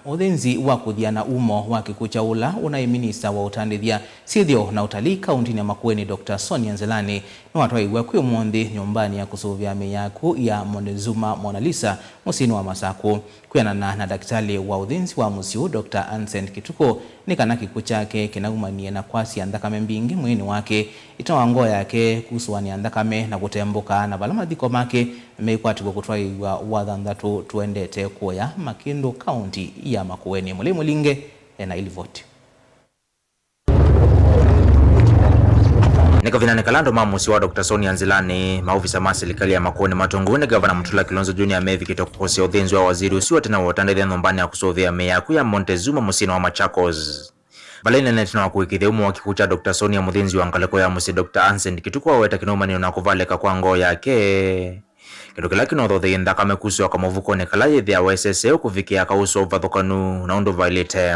Uthenzi wa kuthiana umo wa kikucha ula una minista wa utandithia sithio na utalii kaunti ya Makueni Dr. Sonia Nzelani no atwaigwa kwi umuthi nyumbani ya kusuvia miyaku ya Montezuma Mona Lisa musini wa Masaku kwianana na daktari wa uthenzi wa musiu Dr. Ansend Kituko ni kana kikucha ke kinaumanie na kwasi andakame mbingi mwini wake itawango yake kusuani andakame na kutembuka na balama thiko make meikwatiko kutwaigwa wathanthatu tuendete kuya Makindu kaunti ya Makueni. Mulinge na ilivoti Nikavinane kalando mamusi wa Dr. Sonia Nzelani maofisa ma serikali ya Makueni Matongoni Governor Mutula Kilonzo Junior Mevi kitokose uthenzi wa waziri usiwa tena watandithia nyumbani ya kusovia miyaku ya Montezuma musini wa Machakos. Balene netina wa kuikitheumu wa kikucha Dr. Sonia muthenzi wa ngaleko ya musi Dr. Ansend Kituko weta kinomani na kuvaleka kwa ngoo yake. Kidokela kinotho thakame kuswa kama vuko nekala yethia wa SSA kuvikia kauso vathokanu na undu violate.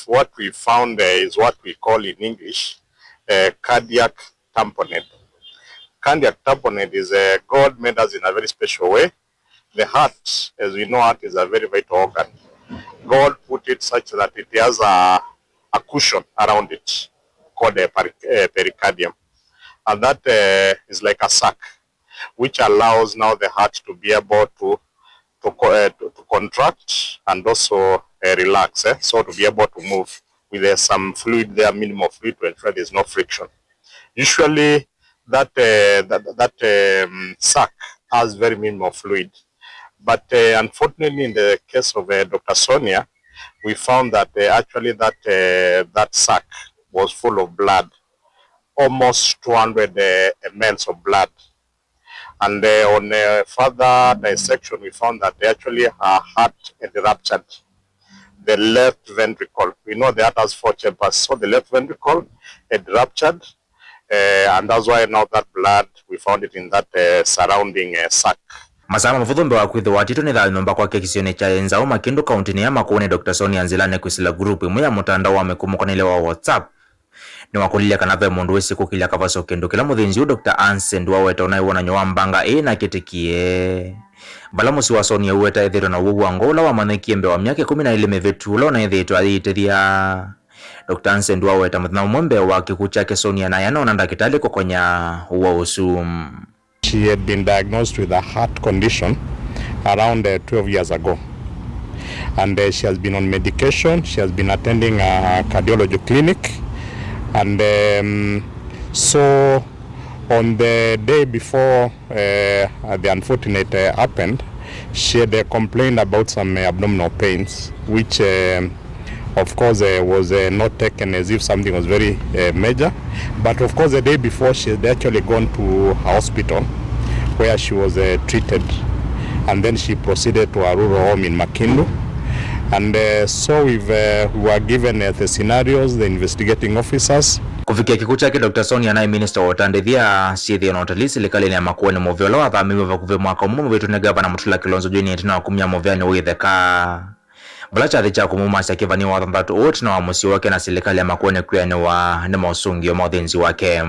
What we found is what we call in English cardiac tamponade. Cardiac tamponade is God made us in a very special way. The heart, as we know, heart is a very vital organ. God put it such that it has a cushion around it called a pericardium, and that is like a sac, which allows now the heart to be able to contract and also relax, so to be able to move with some fluid there, minimal fluid, to ensure there is no friction. Usually that sac has very minimal fluid, but unfortunately in the case of Dr. Sonia, we found that actually that sac was full of blood, almost 200 ml of blood. And on further dissection, we found that actually her heart had ruptured. The left ventricle, we know the heart has 4 chambers, so the left ventricle had ruptured, and that's why now that blood, we found it in that surrounding sac. Masama mfudhumbe wa kwithu watito ni thali nomba kwa kekisione cha enzao Makindu kaunti ya Makueni Dr. Sonia Nzelani kwisila group imwe ya mutandao wa mekumukanile wa WhatsApp. Ni wakulilia kanave mundu wesi kukilia kavaso kendo kila muthinzi Dr. Ansend wa weta unaiwona nyowa mbanga na kitikie. Bala musi wa Sonia uweta ethiro na uwu angola wa manekiembe wa miaka 12 mevetula na ethito aliitethia. Dr. Ansend wa weta muthina umwembe wa kikucha ke Sonia na yana ndakitali kukonya uwa usum. She had been diagnosed with a heart condition around 12 years ago. And she has been on medication. She has been attending a cardiology clinic. And so on the day before the unfortunate happened, she had complained about some abdominal pains, which of course was not taken as if something was very major. But of course the day before she had actually gone to a hospital where she was treated, and then she proceeded to a rural home in Makindu. And so we were given the scenarios, the investigating officers. Kufikia kikucha ke Dr. Sonia na minister wa utandithia sithio na utalii serikali ya Makueni Moviola wa thamiwe vakuve mwaka umu wetu ne Governor Mutula Kilonzo Junior tena kumya movyani witheka. Balacha thicha kumuma sakivani wa thambatu wote na wamusi wake na serikali ya Makueni kuyane wa ne mausungi wa mauthenzi wake.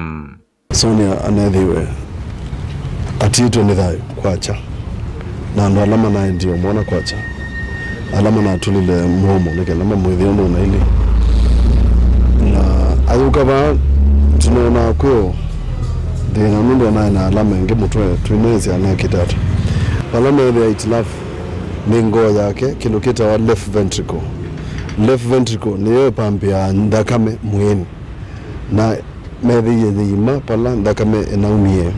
Sonia anathiwe atito ni thayo kwacha na ndo alama na ndio mwana kwacha alama na tulile mhomo nike alama mwithiono na ili na ayuka ba tunaona kwio thina mundu na alama nge mutwe twinezi ana kitatu alama ya itilafu ni ngoo yake kilokita wa left ventricle niyo pampi ya ndakame mwini na methi yethima pala ndakame enaumie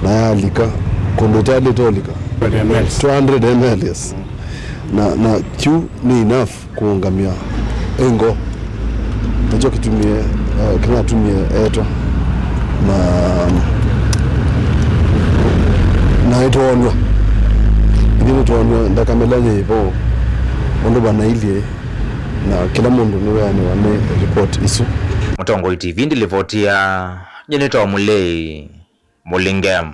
na yalika kondotali tolika 200 ml yes. Na Q ni enough kuungamia engo nacho kitumie kinatumie eto na itoonwa ili itoonwa ndakamelanye hivyo mundu bana ilie na kila mundu niwe wane report isu. Mutongoi TV ndilivotia Jeneta wa Mulei Mulingem.